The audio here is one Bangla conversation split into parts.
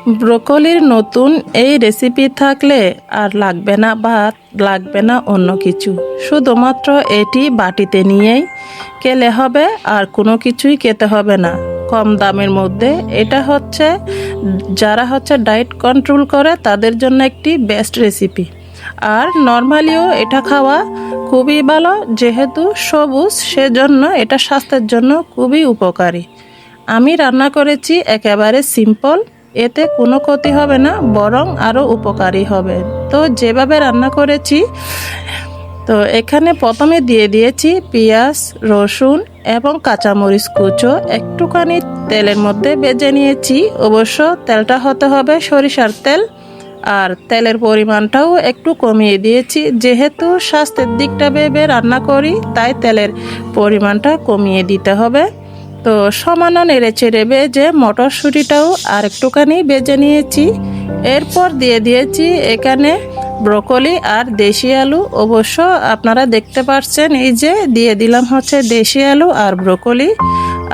ব্রোকলির নতুন এই রেসিপি থাকলে আর লাগবে না ভাত, লাগবে না অন্য কিছু, শুধুমাত্র এটি বাটিতে নিয়েই খেলে হবে, আর কোনো কিছুই খেতে হবে না। কম দামের মধ্যে এটা হচ্ছে যারা ডায়েট কন্ট্রোল করে তাদের জন্য একটি বেস্ট রেসিপি। আর নর্মালিও এটা খাওয়া খুবই ভালো, যেহেতু সবুজ, সেজন্য এটা স্বাস্থ্যের জন্য খুবই উপকারী। আমি রান্না করেছি একেবারে সিম্পল, এতে কোনো ক্ষতি হবে না, বরং আরও উপকারী হবে। তো যেভাবে রান্না করেছি, তো এখানে প্রথমে দিয়ে দিয়েছি পেঁয়াজ, রসুন এবং কাঁচামরিচ কুচো, একটুখানি তেলের মধ্যে ভেজে নিয়েছি। অবশ্য তেলটা হতে হবে সরিষার তেল, আর তেলের পরিমাণটাও একটু কমিয়ে দিয়েছি, যেহেতু স্বাস্থ্যের দিকটা ভেবে রান্না করি, তাই তেলের পরিমাণটা কমিয়ে দিতে হবে। তো সমান নেড়ে চেড়ে ভেজে মটরশুঁটিটাও আর একটুখানি ভেজে নিয়েছি। এরপর দিয়ে দিয়েছি এখানে ব্রোকলি আর দেশি আলু। অবশ্য আপনারা দেখতে পাচ্ছেন, এই যে দিয়ে দিলাম দেশি আলু আর ব্রোকলি,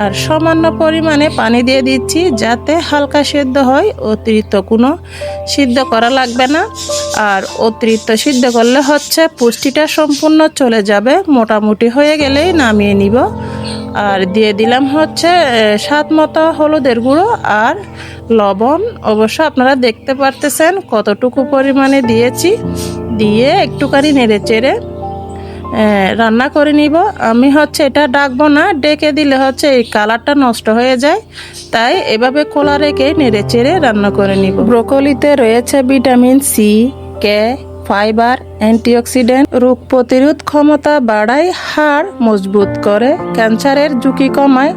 আর সামান্য পরিমাণে পানি দিয়ে দিচ্ছি যাতে হালকা সেদ্ধ হয়, অতিরিক্ত কোনো সিদ্ধ করা লাগবে না। আর অতিরিক্ত সিদ্ধ করলে পুষ্টিটা সম্পূর্ণ চলে যাবে। মোটামুটি হয়ে গেলেই নামিয়ে নিব। আর দিয়ে দিলাম স্বাদ মতো হলুদের গুঁড়ো আর লবণ। অবশ্য আপনারা দেখতে পারতেছেন কতটুকু পরিমাণে দিয়েছি। দিয়ে একটুখানি নেড়ে চেড়ে রান্না করে নিব। আমি এটা ডাকবো না, ডেকে দিলে এই কালারটা নষ্ট হয়ে যায়, তাই এভাবে খোলা রেখে নেড়ে চেড়ে রান্না করে নিব। ব্রোকলিতে রয়েছে ভিটামিন সি, কে, ফাইবার, অ্যান্টিঅক্সিডেন্ট, রোগ প্রতিরোধ ক্ষমতা বাড়ায়, হাড় মজবুত করে, ক্যান্সারের ঝুঁকি কমায়,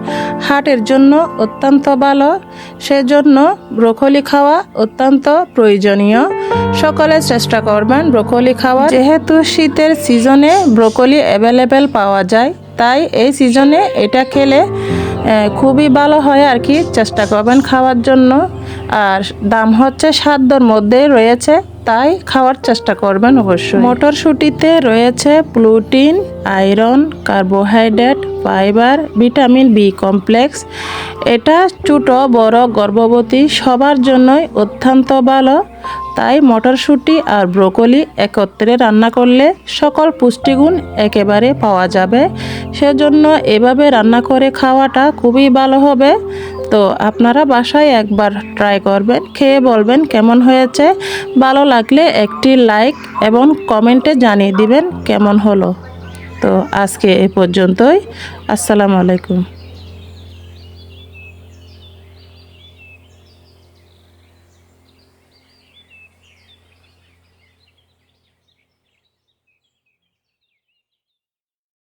হার্টের জন্য অত্যন্ত ভালো। সেজন্য ব্রোকলি খাওয়া অত্যন্ত প্রয়োজনীয়। সকলে চেষ্টা করবেন ব্রোকলি খাওয়া। যেহেতু শীতের সিজনে ব্রোকলি অ্যাভেলেবেল পাওয়া যায়, তাই এই সিজনে এটা খেলে খুবই ভালো হয় আর কি। চেষ্টা করবেন খাওয়ার জন্য। আর দাম সাধ্যের মধ্যে রয়েছে, তাই খাওয়ার চেষ্টা করবেন অবশ্যই। মটরশুঁটিতে রয়েছে protein, iron, carbohydrate, fibre, vitamin B complex. এটা ছোট বড় গর্ভবতী সবার জন্যই অত্যন্ত ভালো। তাই মটরশুঁটি আর ব্রোকলি একত্রে রান্না করলে সকল পুষ্টিগুণ একেবারে পাওয়া যাবে। সেজন্য এভাবে রান্না করে খাওয়াটা খুবই ভালো হবে। তো আপনারা বাসায় একবার ট্রাই করবেন, খেয়ে বলবেন কেমন হয়েছে। ভালো লাগলে একটি লাইক এবং কমেন্টে জানিয়ে দিবেন কেমন হলো। তো আজকে এ পর্যন্তই। আসসালামু আলাইকুম।